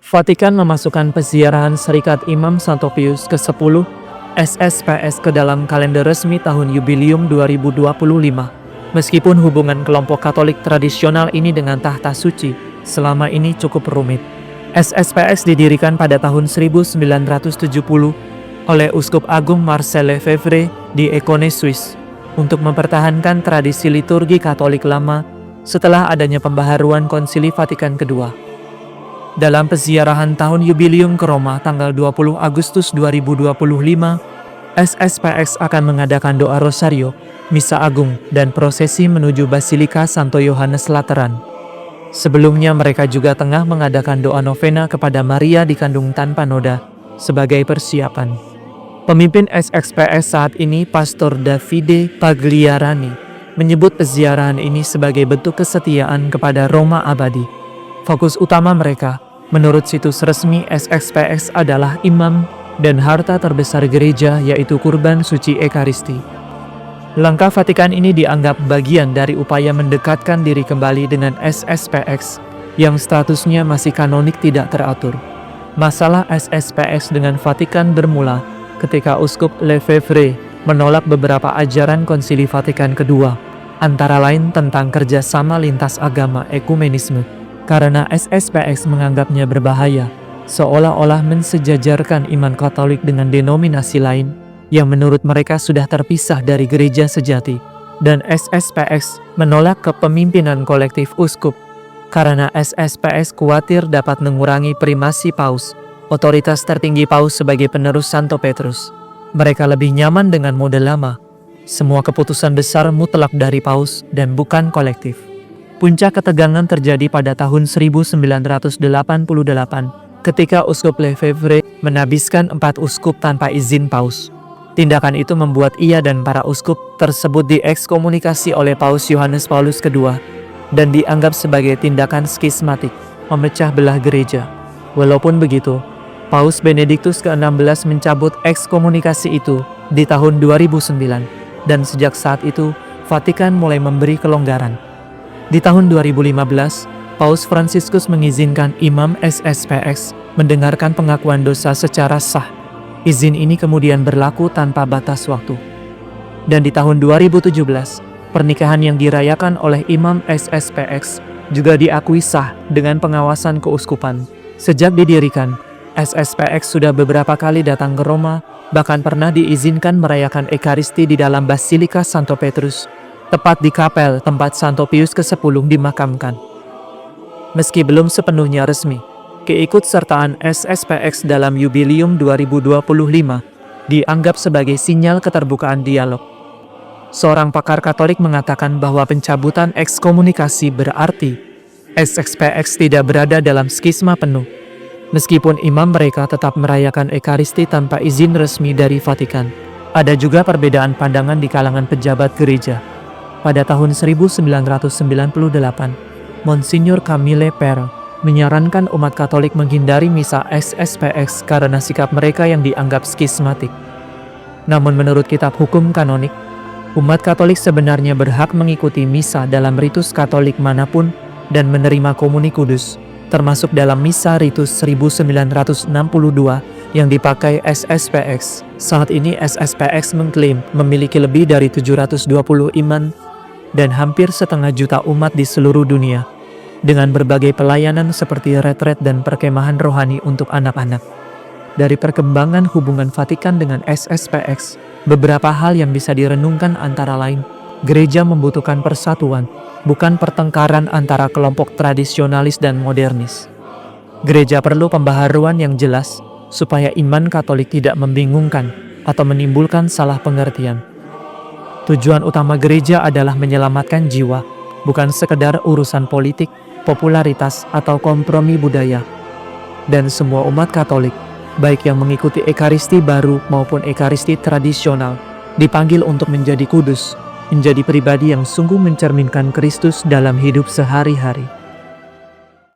Vatikan memasukkan peziarahan Serikat Imam Santo Pius ke-10 SSPS ke dalam kalender resmi tahun Jubileum 2025. Meskipun hubungan kelompok Katolik tradisional ini dengan tahta suci selama ini cukup rumit. SSPS didirikan pada tahun 1970 oleh Uskup Agung Marcel Lefebvre di Éconnay, Swiss, untuk mempertahankan tradisi liturgi Katolik lama setelah adanya pembaharuan Konsili Vatikan II. Dalam peziarahan tahun Jubileum ke Roma tanggal 20 Agustus 2025, SSPX akan mengadakan doa Rosario, Misa Agung, dan prosesi menuju Basilika Santo Yohanes Lateran. Sebelumnya mereka juga tengah mengadakan doa novena kepada Maria dikandung tanpa noda sebagai persiapan. Pemimpin SSPX saat ini, Pastor Davide Pagliarani, menyebut peziarahan ini sebagai bentuk kesetiaan kepada Roma abadi. Fokus utama mereka, menurut situs resmi SSPX, adalah imam dan harta terbesar gereja, yaitu kurban suci Ekaristi. Langkah Vatikan ini dianggap bagian dari upaya mendekatkan diri kembali dengan SSPX yang statusnya masih kanonik tidak teratur. Masalah SSPX dengan Vatikan bermula ketika Uskup Lefebvre menolak beberapa ajaran Konsili Vatikan II, antara lain tentang kerjasama lintas agama ekumenisme, karena SSPX menganggapnya berbahaya, seolah-olah mensejajarkan iman Katolik dengan denominasi lain yang menurut mereka sudah terpisah dari gereja sejati. Dan SSPX menolak kepemimpinan kolektif uskup, karena SSPX khawatir dapat mengurangi primasi Paus, otoritas tertinggi Paus sebagai penerus Santo Petrus. Mereka lebih nyaman dengan model lama, semua keputusan besar mutlak dari Paus dan bukan kolektif. Puncak ketegangan terjadi pada tahun 1988 ketika Uskup Lefebvre menabiskan 4 uskup tanpa izin Paus. Tindakan itu membuat ia dan para uskup tersebut diekskomunikasi oleh Paus Yohanes Paulus II dan dianggap sebagai tindakan skismatik, memecah belah gereja. Walaupun begitu, Paus Benediktus ke-16 mencabut ekskomunikasi itu di tahun 2009, dan sejak saat itu Vatikan mulai memberi kelonggaran. Di tahun 2015, Paus Fransiskus mengizinkan imam SSPX mendengarkan pengakuan dosa secara sah. Izin ini kemudian berlaku tanpa batas waktu. Dan di tahun 2017, pernikahan yang dirayakan oleh imam SSPX juga diakui sah dengan pengawasan keuskupan. Sejak didirikan, SSPX sudah beberapa kali datang ke Roma, bahkan pernah diizinkan merayakan Ekaristi di dalam Basilika Santo Petrus, tepat di kapel tempat Santo Pius ke-10 dimakamkan. Meski belum sepenuhnya resmi, keikutsertaan SSPX dalam Jubileum 2025 dianggap sebagai sinyal keterbukaan dialog. Seorang pakar Katolik mengatakan bahwa pencabutan ekskomunikasi berarti SSPX tidak berada dalam skisma penuh, meskipun imam mereka tetap merayakan Ekaristi tanpa izin resmi dari Vatikan. Ada juga perbedaan pandangan di kalangan pejabat gereja. Pada tahun 1998, Monsignor Camille Pere menyarankan umat Katolik menghindari misa SSPX karena sikap mereka yang dianggap skismatik. Namun menurut kitab hukum kanonik, umat Katolik sebenarnya berhak mengikuti misa dalam ritus Katolik manapun dan menerima komuni kudus, termasuk dalam misa ritus 1962 yang dipakai SSPX. Saat ini SSPX mengklaim memiliki lebih dari 720 iman dan hampir 500 juta umat di seluruh dunia, dengan berbagai pelayanan seperti retret dan perkemahan rohani untuk anak-anak. Dari perkembangan hubungan Vatikan dengan SSPX, beberapa hal yang bisa direnungkan antara lain, gereja membutuhkan persatuan, bukan pertengkaran antara kelompok tradisionalis dan modernis. Gereja perlu pembaharuan yang jelas, supaya iman Katolik tidak membingungkan atau menimbulkan salah pengertian. Tujuan utama gereja adalah menyelamatkan jiwa, bukan sekedar urusan politik, popularitas, atau kompromi budaya. Dan semua umat Katolik, baik yang mengikuti Ekaristi baru maupun Ekaristi tradisional, dipanggil untuk menjadi kudus, menjadi pribadi yang sungguh mencerminkan Kristus dalam hidup sehari-hari.